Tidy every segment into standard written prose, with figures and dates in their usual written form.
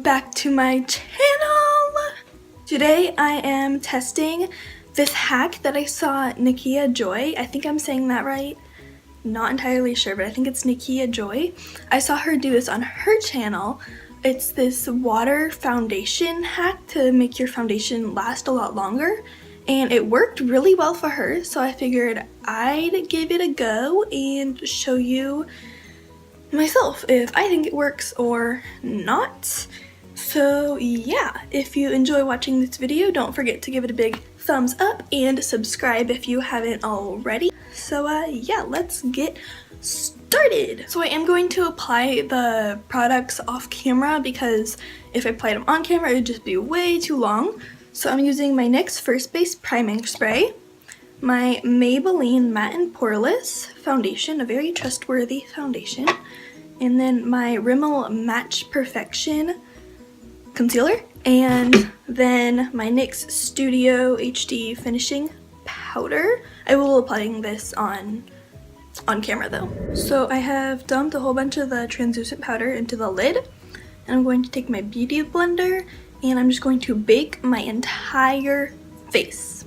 back to my channel. Today I am testing this hack that I saw Nikia Joy, I think I'm saying that right, not entirely sure, but I think it's Nikia Joy. I saw her do this on her channel. It's this water foundation hack to make your foundation last a lot longer, and it worked really well for her, so I figured I'd give it a go and show you myself if I think it works or not. So yeah, if you enjoy watching this video, don't forget to give it a big thumbs up and subscribe if you haven't already. So yeah, let's get started. So I am going to apply the products off camera because if I applied them on camera, it would just be way too long. So I'm using my NYX First Base Priming Spray, my Maybelline Matte and Poreless foundation, a very trustworthy foundation, and then my Rimmel Match Perfection concealer, and then my NYX Studio HD Finishing Powder. I will be applying this on camera though. So I have dumped a whole bunch of the translucent powder into the lid, and I'm going to take my beauty blender and I'm just going to bake my entire face.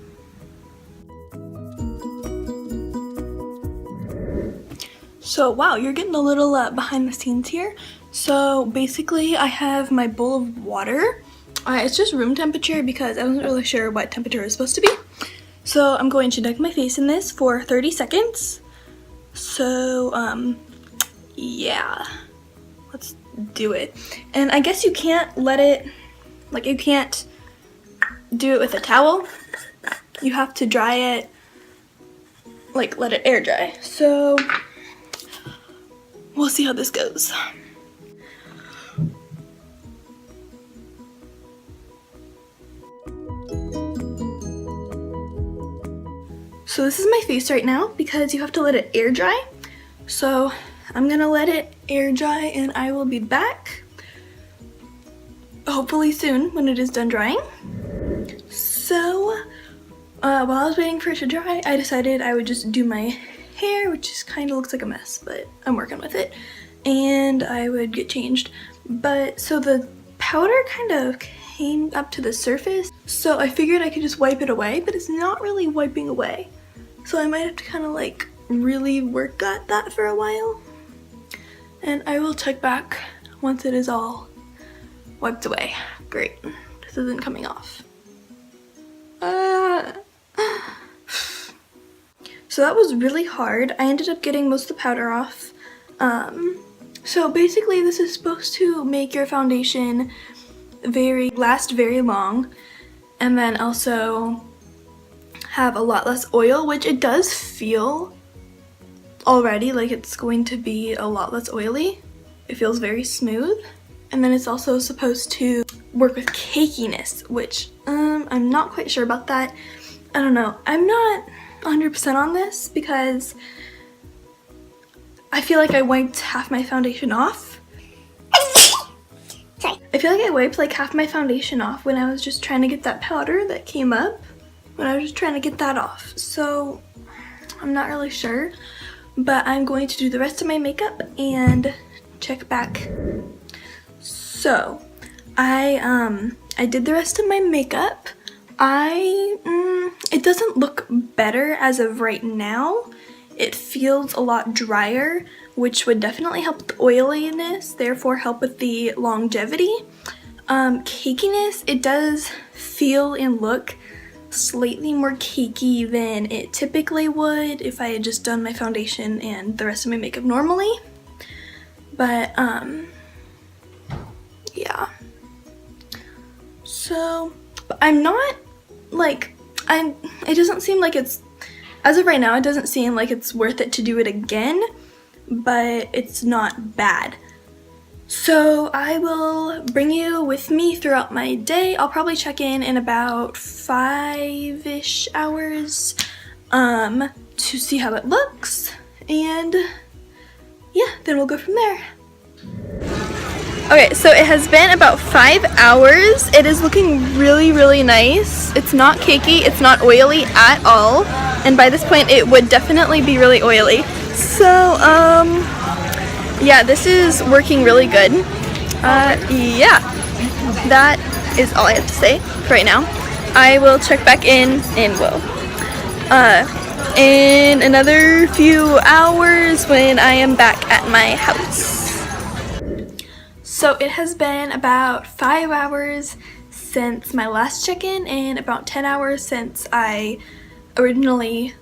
So wow, you're getting a little behind the scenes here. So basically I have my bowl of water. It's just room temperature because I wasn't really sure what temperature it was supposed to be. So I'm going to dunk my face in this for 30 seconds. So yeah, let's do it. And I guess you can't let it, like you can't do it with a towel. You have to dry it, like let it air dry. So we'll see how this goes. So this is my face right now because you have to let it air dry. So I'm gonna let it air dry and I will be back hopefully soon when it is done drying. So while I was waiting for it to dry, I decided I would just do my hair, which just kind of looks like a mess, but I'm working with it, and I would get changed. But so the powder kind of came up to the surface, so I figured I could just wipe it away, but it's not really wiping away. So I might have to kind of like really work at that for a while. And I will check back once it is all wiped away. Great, this isn't coming off. So that was really hard. I ended up getting most of the powder off. So basically this is supposed to make your foundation last very long, and then also have a lot less oil, which it does feel already like it's going to be a lot less oily. It feels very smooth. And then it's also supposed to work with cakiness, which I'm not quite sure about that. I don't know. I'm not 100% on this because I feel like I wiped half my foundation off. Sorry. I feel like I wiped like half my foundation off when I was just trying to get that powder that came up. When I was just trying to get that off. So I'm not really sure, but I'm going to do the rest of my makeup and check back. So I did the rest of my makeup. It doesn't look better as of right now. It feels a lot drier, which would definitely help with the oiliness, therefore help with the longevity. Cakiness, it does feel and look slightly more cakey than it typically would if I had just done my foundation and the rest of my makeup normally. But yeah. So I'm not like, it doesn't seem like it's, as of right now, it doesn't seem like it's worth it to do it again, but it's not bad. So I will bring you with me throughout my day. I'll probably check in about 5-ish hours to see how it looks, and yeah, then we'll go from there. Okay, so it has been about 5 hours. It is looking really, really nice. It's not cakey, it's not oily at all, and by this point it would definitely be really oily. So yeah, this is working really good. Yeah. that is all I have to say for right now. I will check back in in another few hours when I am back at my house. So it has been about 5 hours since my last check-in and about 10 hours since I originally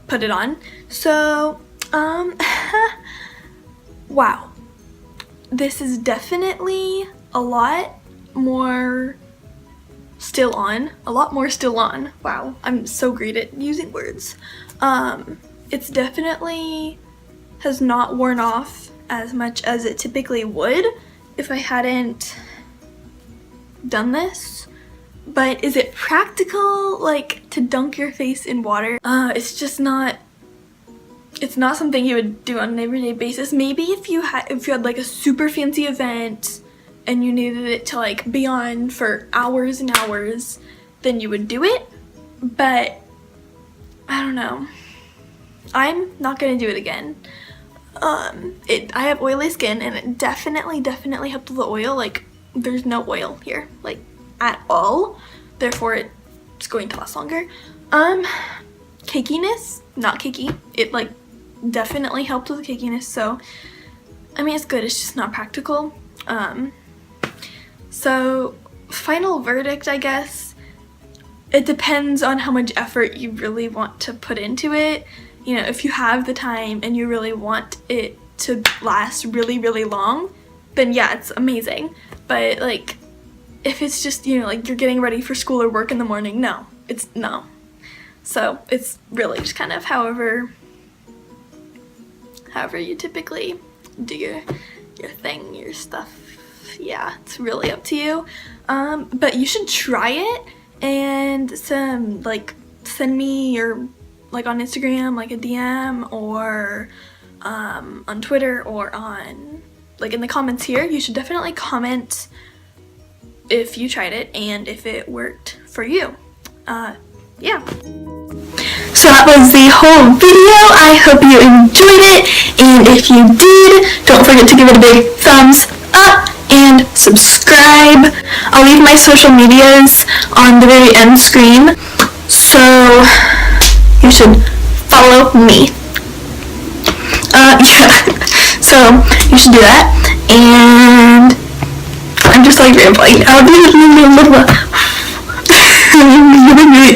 put it on. So, wow. This is definitely a lot more still on. Wow, I'm so great at using words. It's definitely has not worn off as much as it typically would if I hadn't done this. But is it practical, like, to dunk your face in water? It's just not, it's not something you would do on an everyday basis. Maybe if you had like a super fancy event and you needed it to like be on for hours and hours, then you would do it. But I don't know. I'm not gonna do it again. I have oily skin and it definitely helped with the oil. Like, there's no oil here, like, at all. Therefore, it's going to last longer. Cakiness, not cakey. It, like, definitely helped with the cakiness, so, I mean, it's good. It's just not practical. So, final verdict, I guess. It depends on how much effort you really want to put into it. You know, if you have the time and you really want it to last really, really long, then yeah, it's amazing. But like, if it's just, you know, like you're getting ready for school or work in the morning, no. So it's really just kind of however you typically do your thing, your stuff. Yeah, it's really up to you. But you should try it and send me your, like, on Instagram, like a DM, or on Twitter, or on, like, in the comments here. You should definitely comment if you tried it and if it worked for you. Yeah. So that was the whole video. I hope you enjoyed it, and if you did, don't forget to give it a big thumbs up and subscribe. I'll leave my social medias on the very end screen, so you should follow me. Yeah, so you should do that, and I'm just like rambling. I'll be really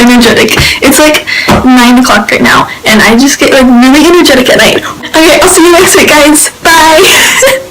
energetic. It's like 9 o'clock right now, and I just get like really energetic at night. Okay, I'll see you next week, guys. Bye.